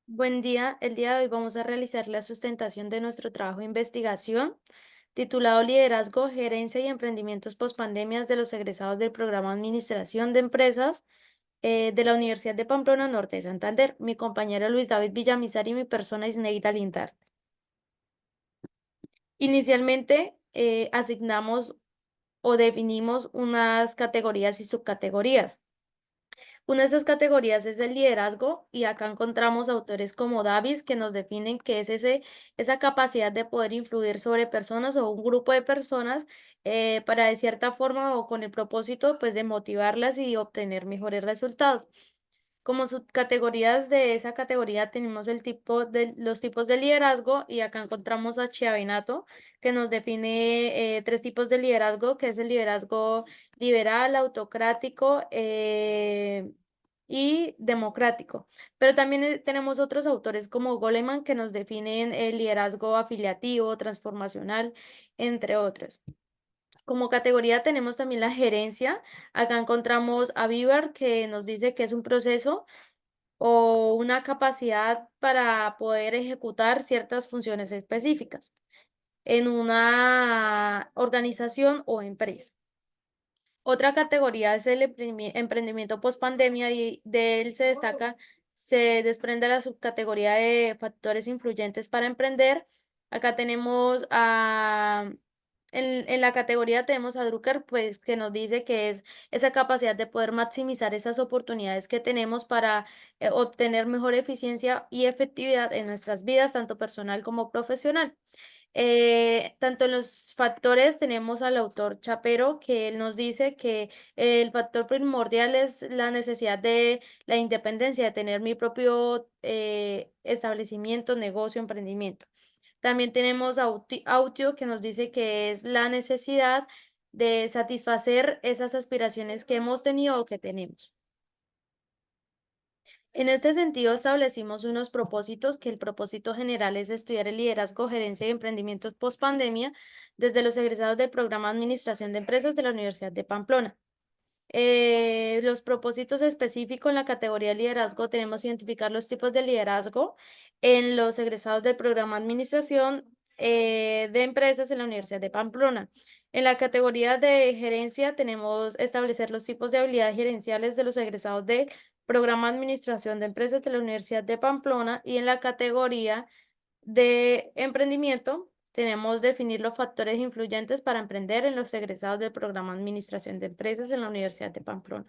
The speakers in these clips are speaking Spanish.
Buen día, el día de hoy vamos a realizar la sustentación de nuestro trabajo de investigación titulado Liderazgo, Gerencia y Emprendimientos Postpandemias de los egresados del programa Administración de Empresas de la Universidad de Pamplona Norte de Santander. Mi compañero Luis David Villamizar y mi persona Isneida Lindar. Inicialmente asignamos o definimos unas categorías y subcategorías. Una de esas categorías es el liderazgo y acá encontramos autores como Davis que nos definen qué es esa capacidad de poder influir sobre personas o un grupo de personas para de cierta forma o con el propósito pues de motivarlas y obtener mejores resultados. Como subcategorías de esa categoría tenemos los tipos de liderazgo y acá encontramos a Chiavenato que nos define tres tipos de liderazgo, que es el liderazgo liberal, autocrático y democrático. Pero también tenemos otros autores como Goleman que nos definen el liderazgo afiliativo, transformacional, entre otros. Como categoría tenemos también la gerencia. Acá encontramos a Bieber que nos dice que es un proceso o una capacidad para poder ejecutar ciertas funciones específicas en una organización o empresa. Otra categoría es el emprendimiento post-pandemia y de él se destaca, se desprende la subcategoría de factores influyentes para emprender. Acá tenemos en la categoría tenemos a Drucker, pues que nos dice que es esa capacidad de poder maximizar esas oportunidades que tenemos para obtener mejor eficiencia y efectividad en nuestras vidas, tanto personal como profesional. Tanto en los factores tenemos al autor Chapero, que él nos dice que el factor primordial es la necesidad de la independencia, de tener mi propio establecimiento, negocio, emprendimiento. También tenemos Autio, que nos dice que es la necesidad de satisfacer esas aspiraciones que hemos tenido o que tenemos. En este sentido, establecimos unos propósitos, que el propósito general es estudiar el liderazgo, gerencia y emprendimientos post pandemia desde los egresados del programa Administración de Empresas de la Universidad de Pamplona. Los propósitos específicos en la categoría de liderazgo tenemos identificar los tipos de liderazgo en los egresados del programa Administración de Empresas en la Universidad de Pamplona. En la categoría de gerencia tenemos establecer los tipos de habilidades gerenciales de los egresados del programa Administración de Empresas de la Universidad de Pamplona y en la categoría de emprendimiento tenemos definir los factores influyentes para emprender en los egresados del programa Administración de Empresas en la Universidad de Pamplona.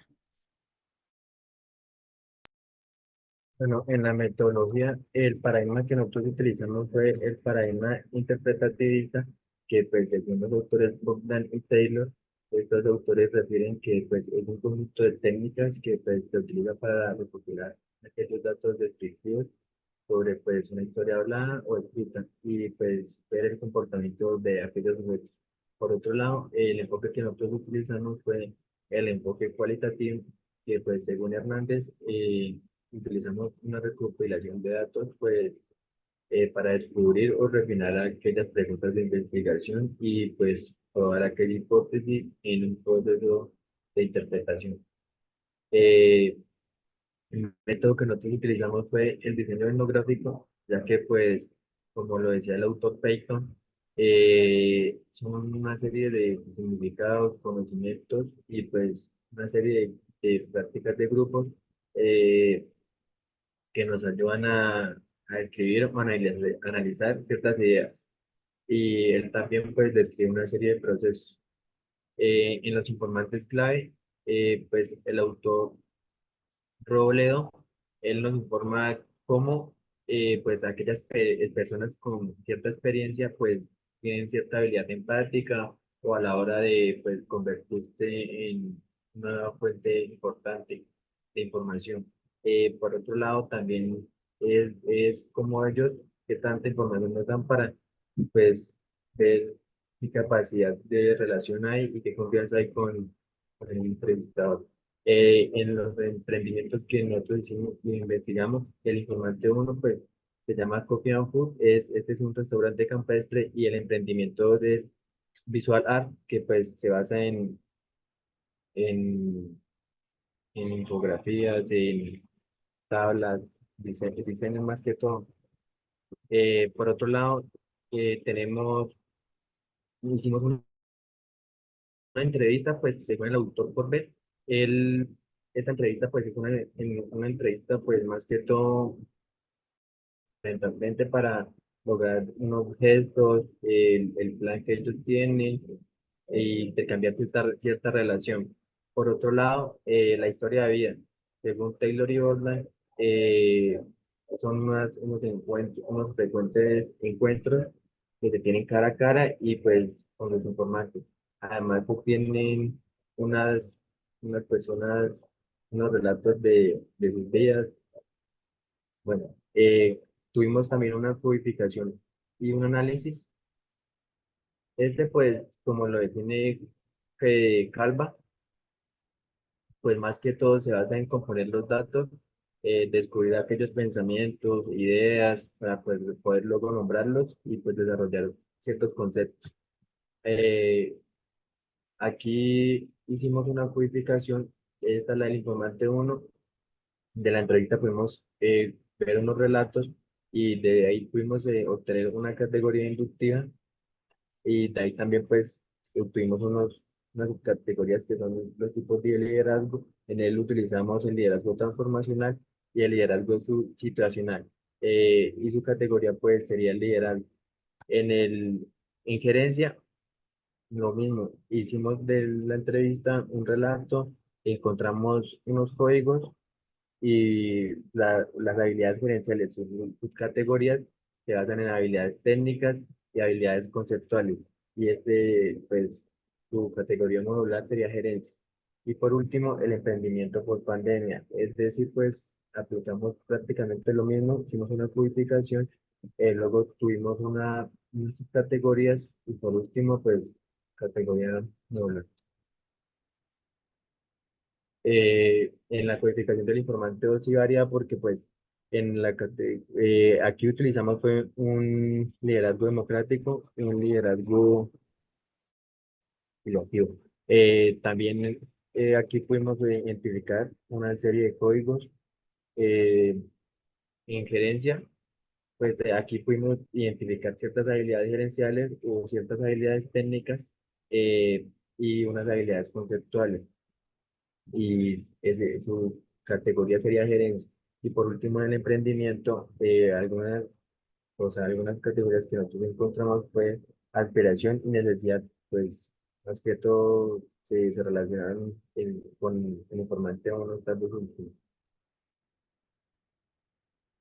Bueno, en la metodología, el paradigma que nosotros utilizamos fue el paradigma interpretativista, que pues según los autores Bogdan y Taylor, estos autores refieren que pues es un conjunto de técnicas que pues se utiliza para recopilar aquellos datos descriptivos sobre pues una historia hablada o escrita y pues ver el comportamiento de aquellos sujetos. Por otro lado, el enfoque que nosotros utilizamos fue el enfoque cualitativo, que pues según Hernández, utilizamos una recopilación de datos pues para descubrir o refinar aquellas preguntas de investigación y pues probar aquella hipótesis en un proceso de interpretación. Eh, el método que nosotros utilizamos fue el diseño etnográfico, ya que pues, como lo decía el autor Peyton, son una serie de significados, conocimientos y pues una serie de prácticas de grupos eh, que nos ayudan a escribir o analizar ciertas ideas. Y él también pues describe una serie de procesos. En los informantes clave, pues el autor Robledo, él nos informa cómo pues aquellas personas con cierta experiencia pues tienen cierta habilidad empática o a la hora de pues convertirse en una fuente importante de información. Por otro lado, también es como ellos que tanta información nos dan para pues ver qué capacidad de relación hay y qué confianza hay con el entrevistador. En los emprendimientos que nosotros hicimos y investigamos, el informante uno pues se llama Coffee and Food, este es un restaurante campestre y el emprendimiento de Visual Art que pues se basa en, en infografías, en tablas, diseño más que todo. Por otro lado, hicimos una entrevista, pues según el autor por ver, él, esta entrevista pues es una entrevista pues más que todo mentalmente para lograr unos gestos, el plan que ellos tienen y intercambiar cierta relación. Por otro lado, la historia de vida. Según Taylor y Borland, eh, son unos frecuentes encuentros que se tienen cara a cara y pues con los informantes. Además, se tienen unas, unas personas, unos relatos de sus vidas. Bueno, tuvimos también una codificación y un análisis. Pues, como lo define Calva, pues más que todo se basa en componer los datos, descubrir aquellos pensamientos, ideas, para poder luego nombrarlos y pues desarrollar ciertos conceptos. Eh, Aquí hicimos una codificación, esta es la del informante uno. De la entrevista pudimos ver unos relatos y de ahí pudimos obtener una categoría inductiva y de ahí también pues obtuvimos unas subcategorías que son los tipos de liderazgo. En él utilizamos el liderazgo transformacional y el liderazgo situacional. Y su categoría pues sería el liderazgo. En gerencia, lo mismo, hicimos de la entrevista un relato, encontramos unos códigos y las habilidades gerenciales, sus categorías se basan en habilidades técnicas y habilidades conceptuales. Y pues, su categoría modular sería gerencia. Y por último, el emprendimiento por pandemia. Es decir, pues, aplicamos prácticamente lo mismo, hicimos una codificación, luego tuvimos unas categorías y por último, pues, categoría modular. En la codificación del informante 2 sí varía porque pues aquí utilizamos fue un liderazgo democrático y un liderazgo filosófico. También aquí pudimos identificar una serie de códigos eh, en gerencia, pues aquí pudimos identificar ciertas habilidades gerenciales o ciertas habilidades técnicas eh, y unas habilidades conceptuales. Su categoría sería gerencia. Y por último, en el emprendimiento, algunas categorías que nosotros encontramos fue aspiración y necesidad, pues más que todo se relacionaron con el informante o no tal vez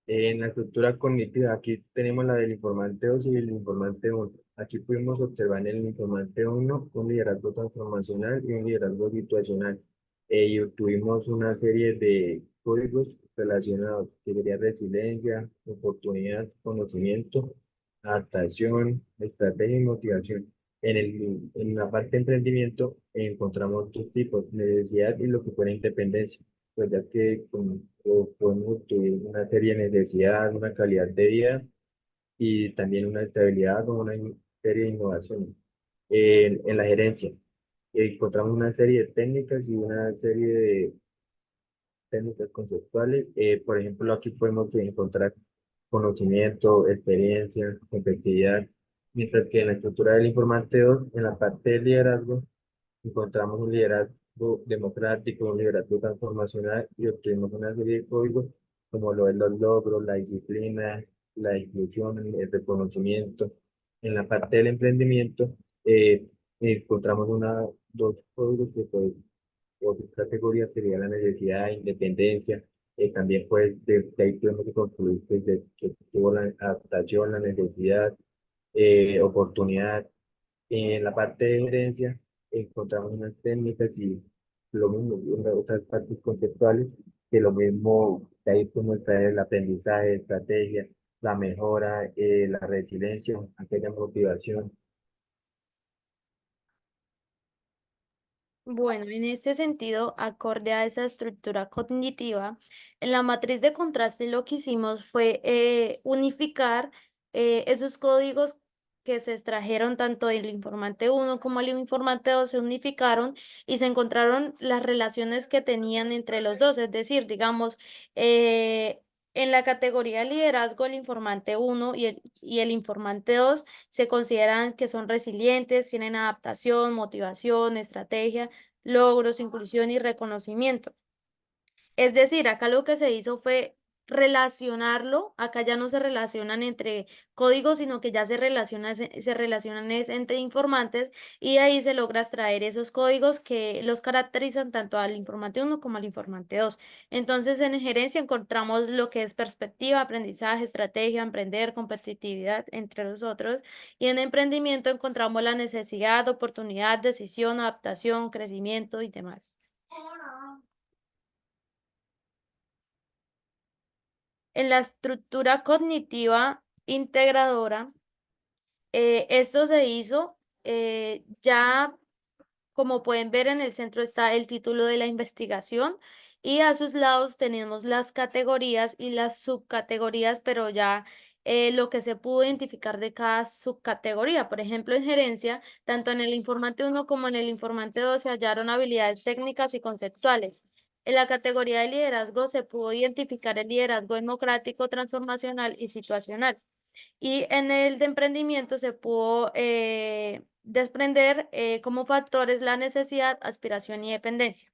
en la estructura cognitiva, aquí tenemos la del informante 2 y el informante uno. Aquí pudimos observar en el informante uno un liderazgo transformacional y un liderazgo situacional. Y obtuvimos una serie de códigos relacionados, que sería resiliencia, oportunidad, conocimiento, adaptación, estrategia y motivación. En la parte de emprendimiento encontramos dos tipos, necesidad y lo que fuera independencia, pues ya que podemos obtener una serie de necesidades, una calidad de vida y también una estabilidad o una serie de innovaciones. En la gerencia encontramos una serie de técnicas y una serie de técnicas conceptuales. Por ejemplo, aquí podemos encontrar conocimiento, experiencia, competitividad, mientras que en la estructura del informante 2, en la parte de liderazgo, encontramos un liderazgo democrático, un liderazgo transformacional y obtuvimos una serie de códigos como lo es los logros, la disciplina, la inclusión, el reconocimiento. En la parte del emprendimiento encontramos dos códigos que pues, otras categorías serían la necesidad, independencia, también pues de ahí podemos concluir pues, que tuvo la adaptación, la necesidad, oportunidad en la parte de gerencia encontramos unas técnicas y lo mismo, otras partes conceptuales, que lo mismo, de ahí podemos traer el aprendizaje, estrategia, la mejora, la resiliencia, aquella motivación. Bueno, en este sentido, acorde a esa estructura cognitiva, en la matriz de contraste lo que hicimos fue unificar esos códigos que se extrajeron tanto del informante uno como el informante 2, se unificaron y se encontraron las relaciones que tenían entre los dos, es decir, digamos, eh, En la categoría de liderazgo, el informante uno y el informante 2 se consideran que son resilientes, tienen adaptación, motivación, estrategia, logros, inclusión y reconocimiento. Es decir, acá lo que se hizo fue relacionarlo, acá ya no se relacionan entre códigos, sino que ya se relacionan es entre informantes y ahí se logra extraer esos códigos que los caracterizan tanto al informante uno como al informante 2. Entonces, en gerencia encontramos lo que es perspectiva, aprendizaje, estrategia, emprender, competitividad, entre los otros. Y en emprendimiento encontramos la necesidad, oportunidad, decisión, adaptación, crecimiento y demás. En la estructura cognitiva integradora, esto se hizo ya, como pueden ver, en el centro está el título de la investigación y a sus lados tenemos las categorías y las subcategorías, pero ya lo que se pudo identificar de cada subcategoría. Por ejemplo, en gerencia, tanto en el informante uno como en el informante 2 se hallaron habilidades técnicas y conceptuales. En la categoría de liderazgo se pudo identificar el liderazgo democrático, transformacional y situacional. Y en el de emprendimiento se pudo desprender como factores la necesidad, aspiración y dependencia.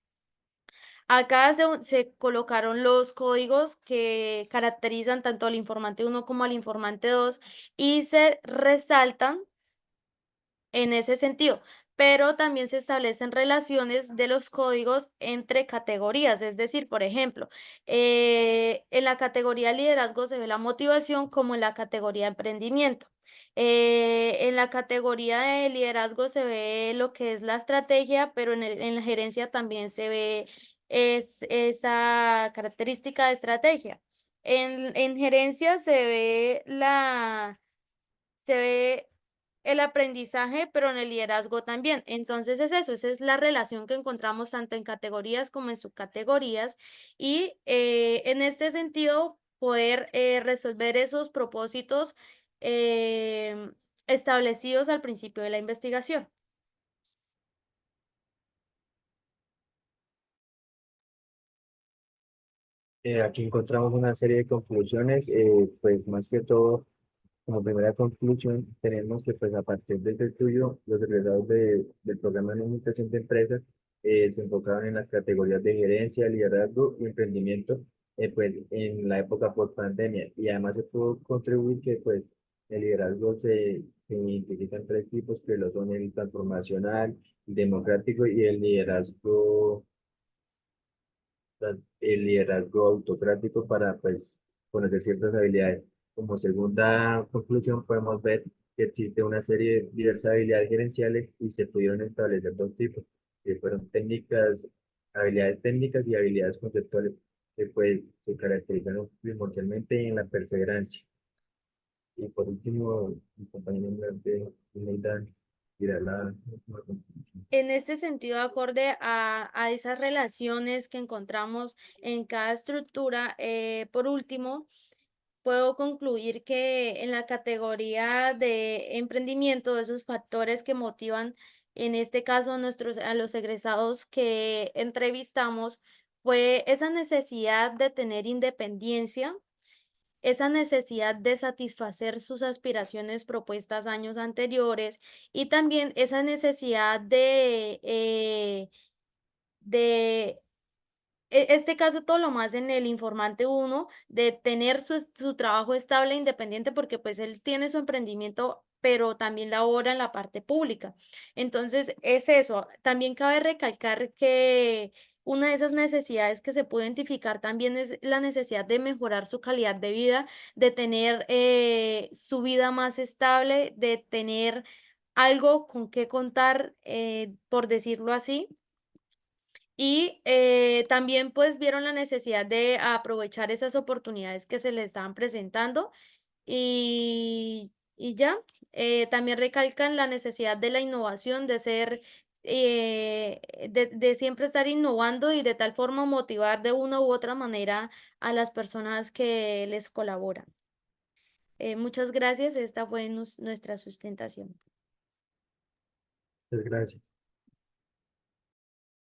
Acá se colocaron los códigos que caracterizan tanto al informante uno como al informante 2 y se resaltan en ese sentido, pero también se establecen relaciones de los códigos entre categorías, es decir, por ejemplo, en la categoría liderazgo se ve la motivación como en la categoría emprendimiento. En la categoría de liderazgo se ve lo que es la estrategia, pero en la gerencia también se ve esa característica de estrategia. En gerencia se ve el aprendizaje, pero en el liderazgo también. Entonces es eso, esa es la relación que encontramos tanto en categorías como en subcategorías y en este sentido poder resolver esos propósitos establecidos al principio de la investigación. Aquí encontramos una serie de conclusiones, pues más que todo, como primera conclusión, tenemos que pues a partir de este estudio, los egresados del programa de administración de empresas se enfocaron en las categorías de gerencia, liderazgo y emprendimiento, pues en la época post pandemia. Y además se pudo contribuir que pues el liderazgo se identifica en tres tipos, que lo son el transformacional, el democrático y el liderazgo autocrático para pues conocer ciertas habilidades. Como segunda conclusión podemos ver que existe una serie de diversas habilidades gerenciales y se pudieron establecer dos tipos, que fueron habilidades técnicas y habilidades conceptuales, que pues se caracterizan primordialmente en la perseverancia. Y por último, mi compañero Imelda dirá la última conclusión. En este sentido, acorde a esas relaciones que encontramos en cada estructura, por último, puedo concluir que en la categoría de emprendimiento, esos factores que motivan, en este caso, a los egresados que entrevistamos, fue esa necesidad de tener independencia, esa necesidad de satisfacer sus aspiraciones propuestas años anteriores y también esa necesidad de este caso todo lo más en el informante uno, de tener su trabajo estable e independiente, porque pues él tiene su emprendimiento, pero también labora en la parte pública. Entonces, es eso. También cabe recalcar que una de esas necesidades que se puede identificar también es la necesidad de mejorar su calidad de vida, de tener su vida más estable, de tener algo con qué contar, por decirlo así. Y también pues vieron la necesidad de aprovechar esas oportunidades que se les estaban presentando y ya, también recalcan la necesidad de la innovación, de ser, de siempre estar innovando y de tal forma motivar de una u otra manera a las personas que les colaboran. Muchas gracias, esta fue nuestra sustentación. Muchas gracias.